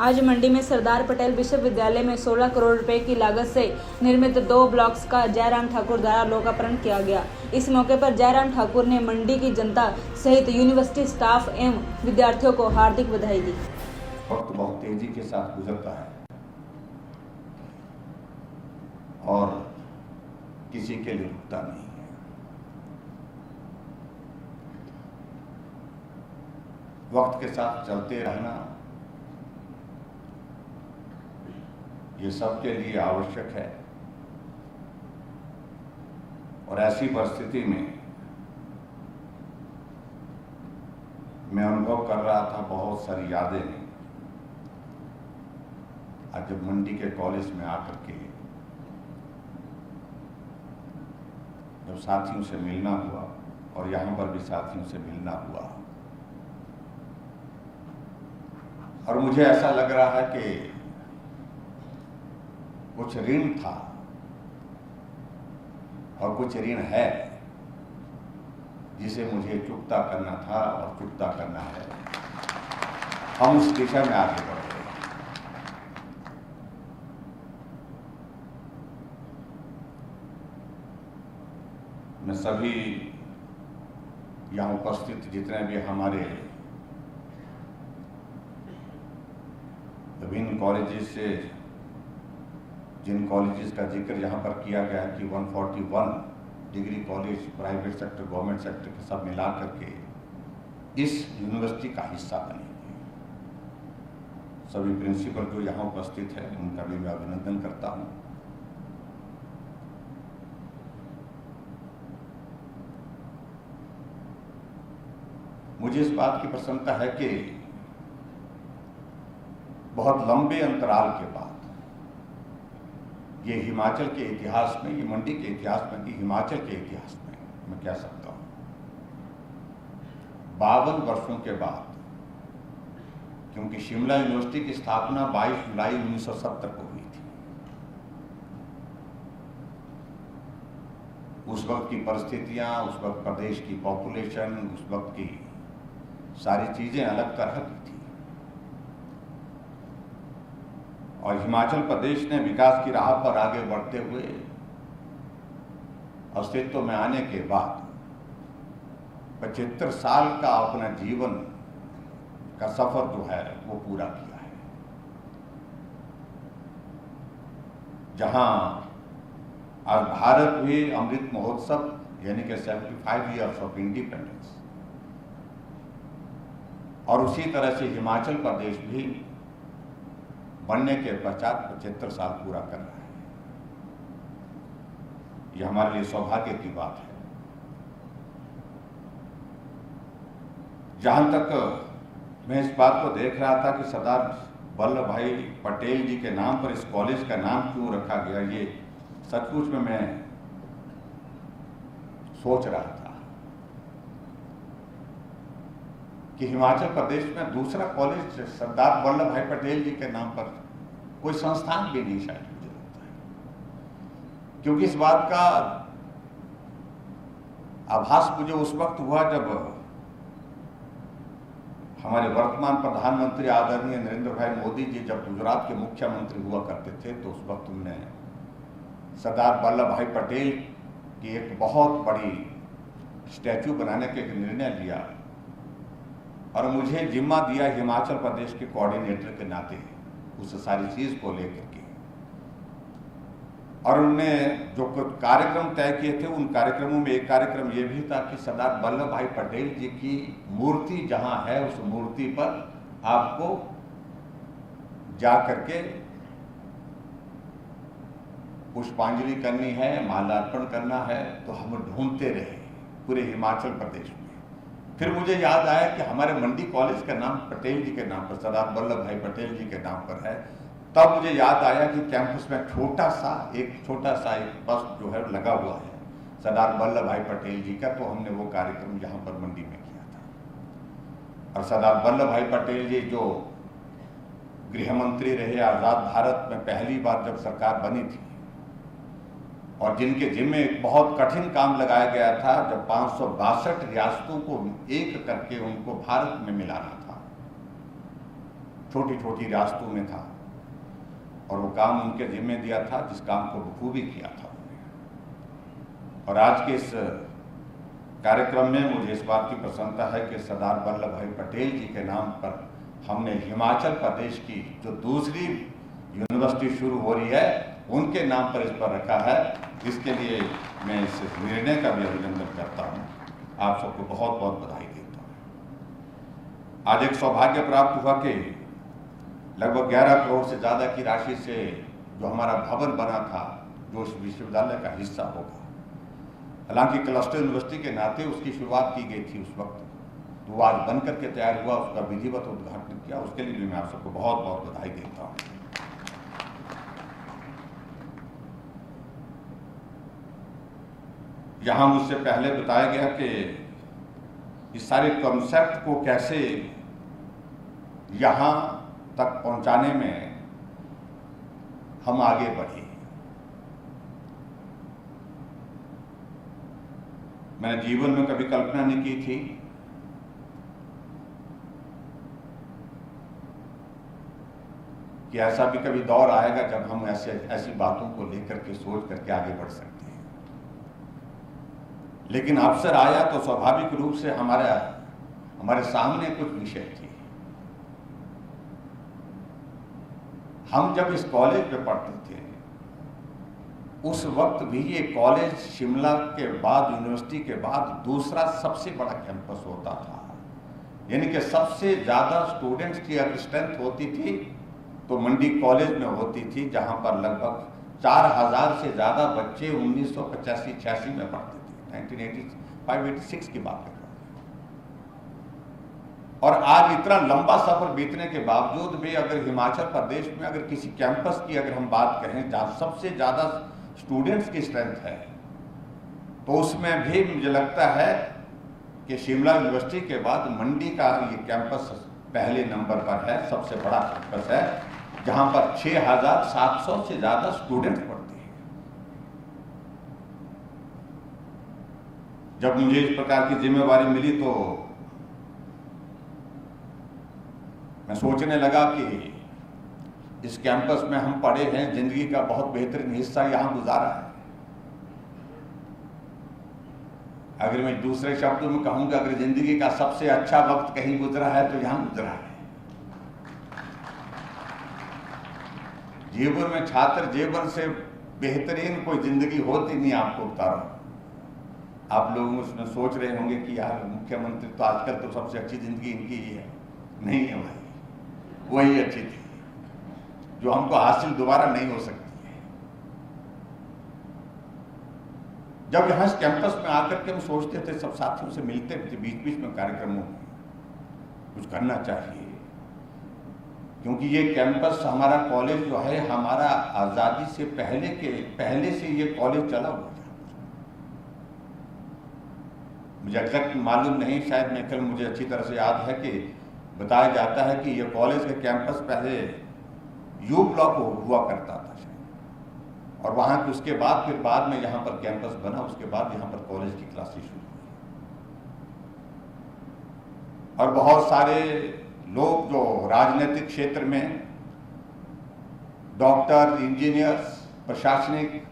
आज मंडी में सरदार पटेल विश्वविद्यालय में 16 करोड़ रुपए की लागत से निर्मित 2 ब्लॉक्स का जयराम ठाकुर द्वारा लोकार्पण किया गया। इस मौके पर जयराम ठाकुर ने मंडी की जनता सहित यूनिवर्सिटी स्टाफ एवं विद्यार्थियों को हार्दिक बधाई दी। वक्त बहुत तेजी के साथ गुजरता है और किसी के लिए रुकता नहीं है। वक्त के साथ चलते रहना ये सबके लिए आवश्यक है और ऐसी परिस्थिति में मैं अनुभव कर रहा था बहुत सारी यादें आज जब मंडी के कॉलेज में आकर के जब साथियों से मिलना हुआ और यहाँ पर भी साथियों से मिलना हुआ और मुझे ऐसा लग रहा है कि कुछ ऋण था और कुछ ऋण है जिसे मुझे चुकता करना था और चुकता करना है। हम उस दिशा में आगे बढ़ रहे हैं। मैं सभी यहाँ उपस्थित जितने भी हमारे विभिन्न कॉलेजेस से जिन कॉलेजेस का जिक्र यहाँ पर किया गया है कि 141 degree college private sector government sector के सब मिला करके इस यूनिवर्सिटी का हिस्सा बनेंगे। सभी प्रिंसिपल जो यहाँ उपस्थित है उनका भी मैं अभिनंदन करता हूँ। मुझे इस बात की प्रसन्नता है कि बहुत लंबे अंतराल के बाद ये हिमाचल के इतिहास में, ये मंडी के इतिहास में कि हिमाचल के इतिहास में मैं कह सकता हूं 52 वर्षों के बाद, क्योंकि शिमला यूनिवर्सिटी की स्थापना 22 जुलाई 1970 को हुई थी। उस वक्त की परिस्थितियां, उस वक्त प्रदेश की पॉपुलेशन, उस वक्त की सारी चीजें अलग तरह की थी और हिमाचल प्रदेश ने विकास की राह पर आगे बढ़ते हुए अस्तित्व में आने के बाद 75 साल का अपना जीवन का सफर जो है वो पूरा किया है। जहां आज भारत भी अमृत महोत्सव यानी कि 75 ईयर्स ऑफ इंडिपेंडेंस और उसी तरह से हिमाचल प्रदेश भी बनने के पश्चात 75 साल पूरा कर रहा है। यह हमारे लिए सौभाग्य की बात है। जहां तक मैं इस बात को देख रहा था कि सरदार वल्लभ भाई पटेल जी के नाम पर इस कॉलेज का नाम क्यों रखा गया, ये सचमुच में मैं सोच रहा था कि हिमाचल प्रदेश में दूसरा कॉलेज सरदार वल्लभ भाई पटेल जी के नाम पर कोई संस्थान भी नहीं शायद मुझे लगता है, क्योंकि इस बात का आभास मुझे उस वक्त हुआ जब हमारे वर्तमान प्रधानमंत्री आदरणीय नरेंद्र भाई मोदी जी जब गुजरात के मुख्यमंत्री हुआ करते थे तो उस वक्त उन्होंने सरदार वल्लभ भाई पटेल की एक बहुत बड़ी स्टैचू बनाने का एक निर्णय लिया और मुझे जिम्मा दिया हिमाचल प्रदेश के कोऑर्डिनेटर के नाते उस सारी चीज को लेकर के। और उन्होंने जो कुछ कार्यक्रम तय किए थे उन कार्यक्रमों में एक कार्यक्रम ये भी था कि सरदार वल्लभ भाई पटेल जी की मूर्ति जहां है उस मूर्ति पर आपको जा करके पुष्पांजलि करनी है, माल्यार्पण करना है। तो हम ढूंढते रहे पूरे हिमाचल प्रदेश में। फिर मुझे याद आया कि हमारे मंडी कॉलेज का नाम पटेल जी के नाम पर, सरदार वल्लभ भाई पटेल जी के नाम पर है। तब मुझे याद आया कि कैंपस में एक छोटा सा एक बस जो है लगा हुआ है सरदार वल्लभ भाई पटेल जी का। तो हमने वो कार्यक्रम यहाँ पर मंडी में किया था। और सरदार वल्लभ भाई पटेल जी जो गृह मंत्री रहे आजाद भारत में पहली बार जब सरकार बनी थी और जिनके जिम्मे एक बहुत कठिन काम लगाया गया था जब 562 रियासतों को एक करके उनको भारत में मिलाना था। छोटी छोटी रियासतों में था और वो काम उनके जिम्मे दिया था जिस काम को बखूबी किया था उन्होंने। और आज के इस कार्यक्रम में मुझे इस बात की प्रसन्नता है कि सरदार वल्लभ भाई पटेल जी के नाम पर हमने हिमाचल प्रदेश की जो दूसरी यूनिवर्सिटी शुरू हो रही है उनके नाम पर इस पर रखा है। इसके लिए मैं इस निर्णय का भी अभिनंदन करता हूँ। आप सबको बहुत बहुत बधाई देता हूँ। आज एक सौभाग्य प्राप्त हुआ कि लगभग 11 करोड़ से ज़्यादा की राशि से जो हमारा भवन बना था जो इस विश्वविद्यालय का हिस्सा होगा, हालांकि क्लस्टर यूनिवर्सिटी के नाते उसकी शुरुआत की गई थी उस वक्त, तो वो आज बन करके तैयार हुआ, उसका विधिवत उद्घाटन किया। उसके लिए भी मैं आप सबको बहुत बहुत बधाई देता हूँ। यहाँ मुझसे पहले बताया गया कि इस सारे कॉन्सेप्ट को कैसे यहाँ तक पहुँचाने में हम आगे बढ़े। मैंने जीवन में कभी कल्पना नहीं की थी कि ऐसा भी कभी दौर आएगा जब हम ऐसी बातों को लेकर के सोच करके आगे बढ़ सकते हैं। लेकिन अवसर आया तो स्वाभाविक रूप से हमारे सामने कुछ विषय थे। हम जब इस कॉलेज में पढ़ते थे उस वक्त भी ये कॉलेज शिमला के बाद, यूनिवर्सिटी के बाद दूसरा सबसे बड़ा कैंपस होता था। यानी कि सबसे ज्यादा स्टूडेंट्स की अगर स्ट्रेंथ होती थी तो मंडी कॉलेज में होती थी, जहां पर लगभग 4000 से ज्यादा बच्चे 1985-86 में पढ़ते थे। 1985-86 की बात कर रहा हूं। और आज इतना लंबा सफर बीतने के बावजूद भी अगर हिमाचल प्रदेश में अगर किसी कैंपस की अगर हम बात करें जहां सबसे ज्यादा स्टूडेंट्स की स्ट्रेंथ है, तो उसमें भी मुझे लगता है कि शिमला यूनिवर्सिटी के बाद मंडी का ये कैंपस पहले नंबर पर है, सबसे बड़ा कैंपस है, जहां पर 6700 से ज्यादा स्टूडेंट पढ़ते हैं। जब मुझे इस प्रकार की जिम्मेवारी मिली तो मैं सोचने लगा कि इस कैंपस में हम पढ़े हैं, जिंदगी का बहुत बेहतरीन हिस्सा यहां गुजारा है। अगर मैं दूसरे शब्दों में कहूंगा, अगर जिंदगी का सबसे अच्छा वक्त कहीं गुजरा है तो यहां गुजरा है। जीवन में छात्र जीवन से बेहतरीन कोई जिंदगी होती नहीं, आपको बता रहा हूं। आप लोग उसमें सोच रहे होंगे कि यार मुख्यमंत्री तो आजकल तो सबसे अच्छी जिंदगी इनकी ही है। नहीं है भाई, वही अच्छी थी जो हमको हासिल दोबारा नहीं हो सकती है। जब यहां इस कैंपस में आकर के हम सोचते थे, सब साथियों से मिलते थे, बीच बीच में कार्यक्रमों में कुछ करना चाहिए, क्योंकि ये कैंपस हमारा कॉलेज जो है, हमारा आजादी से पहले से ये कॉलेज चला हुआ था। मुझे एग्जैक्ट मालूम नहीं, शायद मैं कल मुझे अच्छी तरह से याद है कि बताया जाता है कि ये कॉलेज का कैंपस पहले यू ब्लॉक हुआ करता था शायद, और वहां के उसके बाद फिर बाद में यहाँ पर कैंपस बना, उसके बाद यहाँ पर कॉलेज की क्लासेस शुरू हुई। और बहुत सारे लोग जो राजनीतिक क्षेत्र में डॉक्टर, इंजीनियर्स, प्रशासनिक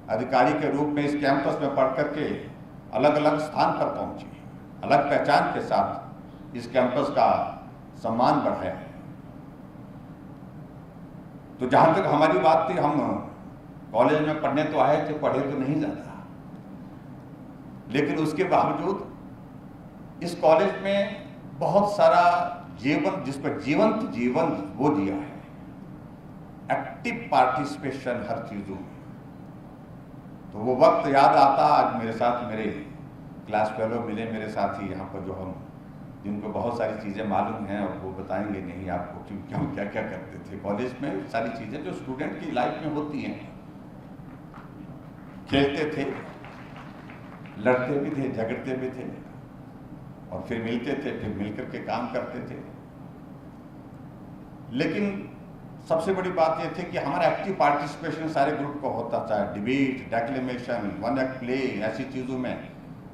अधिकारी के रूप में इस कैंपस में पढ़ करके अलग अलग स्थान पर पहुंचे, अलग पहचान के साथ इस कैंपस का सम्मान बढ़ाया है। तो जहां तक हमारी बात थी, हम कॉलेज में पढ़ने तो आए थे, पढ़े तो नहीं ज्यादा, लेकिन उसके बावजूद इस कॉलेज में बहुत सारा जीवन, जिस पर जीवंत जीवन वो दिया है, एक्टिव पार्टिसिपेशन हर चीजों में। तो वो वक्त याद आता। आज मेरे साथ मेरे क्लास फेलो मिले, मेरे साथी यहाँ पर, जो हम जिनको बहुत सारी चीज़ें मालूम हैं और वो बताएंगे नहीं आपको कि हम क्या क्या करते थे कॉलेज में। सारी चीज़ें जो स्टूडेंट की लाइफ में होती हैं, खेलते थे, लड़ते भी थे, झगड़ते भी थे, और फिर मिलते थे, फिर मिलकर के काम करते थे। लेकिन सबसे बड़ी बात यह थी कि हमारा एक्टिव पार्टिसिपेशन सारे ग्रुप को होता था, debate, declamation, one act play, ऐसी चीज़ों में,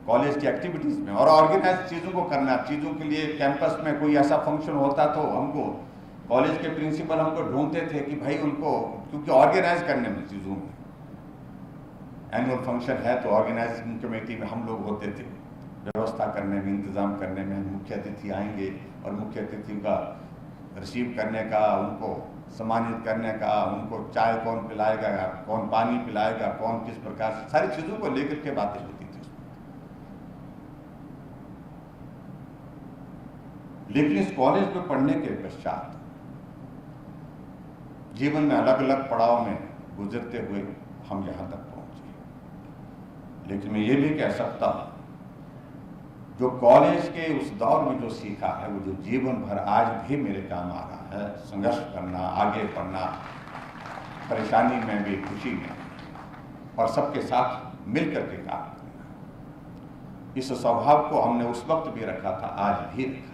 कॉलेज की एक्टिविटीज़ में, और ऑर्गेनाइज चीज़ों को करना। चीज़ों के लिए कैंपस में कोई ऐसा फंक्शन होता तो हमको कॉलेज के प्रिंसिपल हमको ढूंढते थे कि भाई उनको, क्योंकि ऑर्गेनाइज करने में चीज़ों में, एनुअल फंक्शन है तो ऑर्गेनाइजिंग कमेटी में हम लोग होते थे, व्यवस्था करने में, इंतज़ाम करने में। मुख्य अतिथि आएंगे और मुख्य अतिथि का रिसीव करने का, उनको सम्मानित करने का, उनको चाय कौन पिलाएगा, कौन पानी पिलाएगा, कौन किस प्रकार से, सारी चीज़ों को लेकर के बातें होती थी। लेकिन इस कॉलेज में पढ़ने के पश्चात जीवन में अलग अलग पड़ाव में गुजरते हुए हम यहाँ तक पहुँचे। लेकिन मैं ये भी कह सकता हूँ, जो कॉलेज के उस दौर में जो सीखा है वो जो जीवन भर आज भी मेरे काम आ रहा है। संघर्ष करना, आगे बढ़ना, परेशानी में भी, खुशी में, और सबके साथ मिलकर के काम करना, इस स्वभाव को हमने उस वक्त भी रखा था, आज भी रखा है।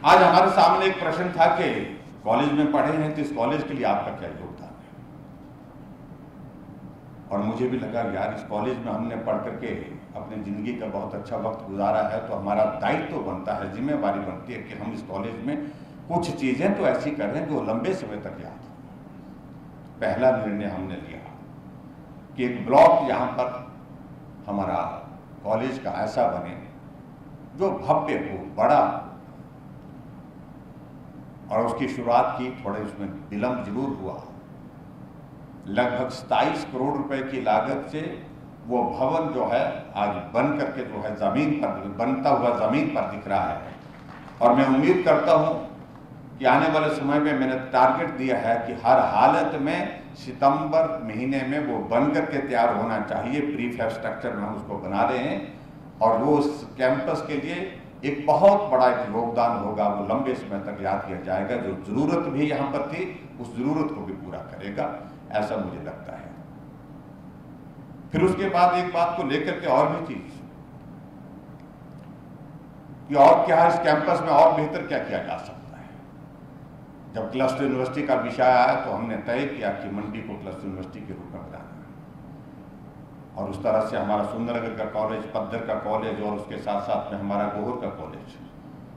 आज हमारे सामने एक प्रश्न था कि कॉलेज में पढ़े हैं तो इस कॉलेज के लिए आपका क्या योगदान है। और मुझे भी लगा यार, इस कॉलेज में हमने पढ़ करके अपनी जिंदगी का बहुत अच्छा वक्त गुजारा है, तो हमारा दायित्व बनता है, जिम्मेवारी बनती है कि हम इस कॉलेज में कुछ चीजें तो ऐसी करें जो लंबे समय तक याद हो। पहला निर्णय हमने लिया कि एक ब्लॉक यहाँ पर हमारा कॉलेज का ऐसा बने जो भव्य हो, बड़ा, और उसकी शुरुआत की, थोड़े उसमें विलंब जरूर हुआ। लगभग 27 करोड़ रुपए की लागत से वो भवन जो है आज बन करके जो है जमीन पर, बनता हुआ जमीन पर दिख रहा है। और मैं उम्मीद करता हूं कि आने वाले समय में मैंने टारगेट दिया है कि हर हालत में सितंबर महीने में वो बन करके तैयार होना चाहिए। प्रीफैब स्ट्रक्चर में हम उसको बना रहे हैं और वो उस कैंपस के लिए एक बहुत बड़ा एक योगदान होगा, वो लंबे समय तक याद किया जाएगा। जो जरूरत भी यहाँ पर थी उस जरूरत को भी पूरा करेगा, ऐसा मुझे लगता है। फिर उसके बाद एक बात को लेकर के और भी चीज कि और क्या इस कैंपस में और बेहतर क्या किया जा सकता है। जब क्लस्टर यूनिवर्सिटी का विषय आया तो हमने तय किया कि मंडी को क्लस्टर यूनिवर्सिटी के रूप में बनाना है। और उस तरह से हमारा सुंदरनगर का कॉलेज, पद्दर का कॉलेज और उसके साथ साथ में हमारा गोहर का कॉलेज,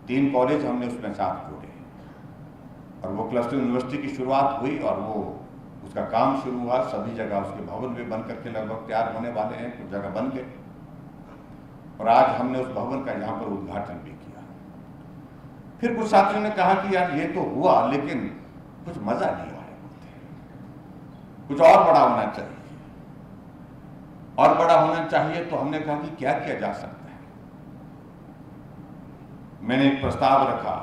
3 कॉलेज हमने उसमें साथ जोड़े। और वो क्लस्टर यूनिवर्सिटी की शुरुआत हुई और वो उसका काम शुरू हुआ। सभी जगह उसके भवन भी बन करके लगभग तैयार होने वाले हैं, कुछ जगह बन गए। और आज हमने उस भवन का यहाँ पर उद्घाटन भी किया। फिर कुछ साथियों ने कहा कि यार ये तो हुआ लेकिन कुछ मजा नहीं आया, कुछ और बड़ा होना चाहिए। और बड़ा होना चाहिए तो हमने कहा कि क्या किया जा सकता है। मैंने एक प्रस्ताव रखा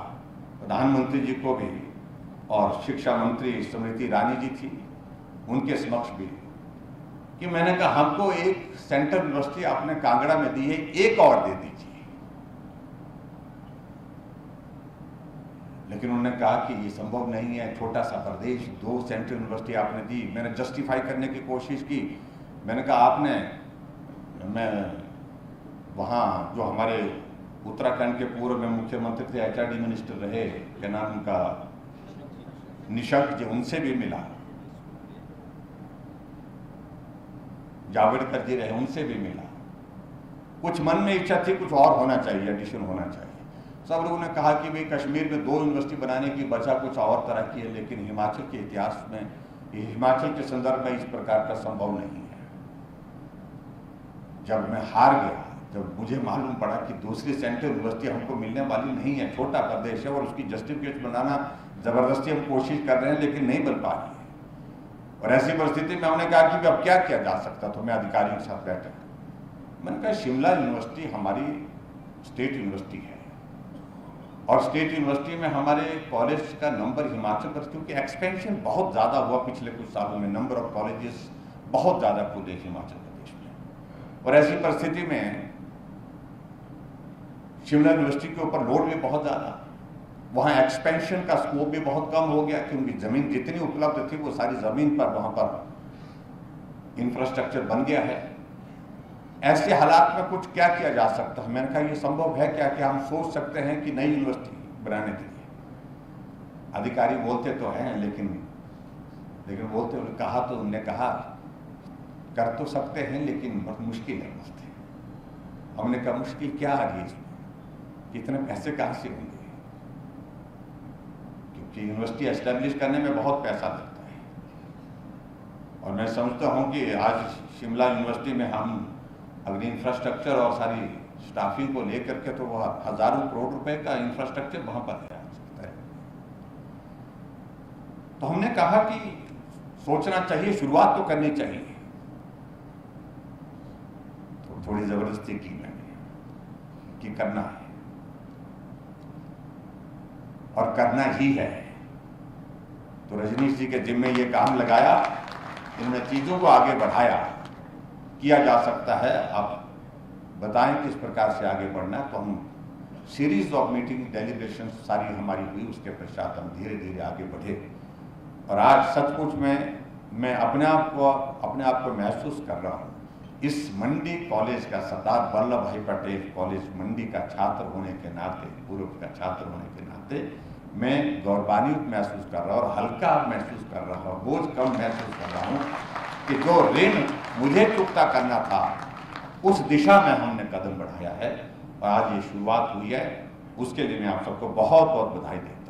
प्रधानमंत्री जी को भी, और शिक्षा मंत्री स्मृति ईरानी जी थी उनके समक्ष भी, कि मैंने कहा हमको एक सेंट्रल यूनिवर्सिटी आपने कांगड़ा में दी है, एक और दे दीजिए। लेकिन उन्होंने कहा कि ये संभव नहीं है, छोटा सा प्रदेश, 2 सेंट्रल यूनिवर्सिटी आपने दी। मैंने जस्टिफाई करने की कोशिश की। मैंने कहा मैं वहाँ जो हमारे उत्तराखंड के पूर्व में मुख्यमंत्री थे, HRD मिनिस्टर रहे, क्या नाम उनका, निशंक जी, उनसे भी मिला। जावड़ेकर जी रहे, उनसे भी मिला। कुछ मन में इच्छा थी कुछ और होना चाहिए, एडिशन होना चाहिए। सब लोगों ने कहा कि भाई कश्मीर में 2 यूनिवर्सिटी बनाने की बचा कुछ और तरह की है, लेकिन हिमाचल के इतिहास में, हिमाचल के संदर्भ में इस प्रकार का संभव नहीं है। जब मैं हार गया, जब मुझे मालूम पड़ा कि दूसरी सेंट्रल यूनिवर्सिटी हमको मिलने वाली नहीं है, छोटा प्रदेश है और उसकी जस्टिफिकेशन बनाना जबरदस्ती हम कोशिश कर रहे हैं लेकिन नहीं बन पा रही है। और ऐसी परिस्थिति में हमने कहा कि अब क्या किया जा सकता। तो मैं अधिकारियों के साथ बैठा, मैंने कहा शिमला यूनिवर्सिटी हमारी स्टेट यूनिवर्सिटी है और स्टेट यूनिवर्सिटी में हमारे कॉलेज का नंबर हिमाचल पर, क्योंकि एक्सपेंशन बहुत ज़्यादा हुआ पिछले कुछ सालों में, नंबर ऑफ कॉलेजेस बहुत ज़्यादा खुले हिमाचल प्रदेश में। और ऐसी परिस्थिति में शिमला यूनिवर्सिटी के ऊपर लोड भी बहुत ज़्यादा, वहाँ एक्सपेंशन का स्कोप भी बहुत कम हो गया, क्योंकि ज़मीन जितनी उपलब्ध थी वो सारी ज़मीन पर वहाँ पर इंफ्रास्ट्रक्चर बन गया है। ऐसे हालात में कुछ क्या किया जा सकता है। मैंने कहा ये संभव है क्या कि हम सोच सकते हैं कि नई यूनिवर्सिटी बनाने के लिए। अधिकारी बोलते तो हैं लेकिन बोलते हुए कहा तो उन्होंने कहा कर तो सकते हैं लेकिन बहुत मुश्किल है बोलते। हमने कहा मुश्किल क्या आ रही है इसमें, इतने पैसे कहाँ से होंगे। कि यूनिवर्सिटी एस्टेब्लिश करने में बहुत पैसा लगता है, और मैं समझता हूँ कि आज शिमला यूनिवर्सिटी में हम अगर इंफ्रास्ट्रक्चर और सारी स्टाफिंग को लेकर के, तो वह हजारों करोड़ रुपए का इंफ्रास्ट्रक्चर वहां पर है सकता है। तो हमने कहा कि सोचना चाहिए, शुरुआत तो करनी चाहिए। तो थोड़ी जबरदस्ती की मैंने कि करना है और करना ही है। तो रजनीश जी के जिम्मे ये काम लगाया, इन्होंने चीजों को आगे बढ़ाया, किया जा सकता है। आप बताएं किस प्रकार से आगे बढ़ना है। तो हम सीरीज ऑफ मीटिंग डेलीब्रेशन सारी हमारी हुई, उसके पश्चात हम धीरे धीरे आगे बढ़े। और आज सचमुच में मैं अपने आप को महसूस कर रहा हूँ, इस मंडी कॉलेज का, सरदार वल्लभ भाई पटेल कॉलेज मंडी का छात्र होने के नाते, पूर्व का छात्र होने के नाते मैं गौरवान्वित महसूस कर रहा हूँ और हल्का महसूस कर रहा हूँ, बोझ कम महसूस कर रहा हूँ कि जो ऋण मुझे चुकता करना था उस दिशा में हमने कदम बढ़ाया है। और आज ये शुरुआत हुई है, उसके लिए मैं आप सबको बहुत बहुत बधाई देता हूँ।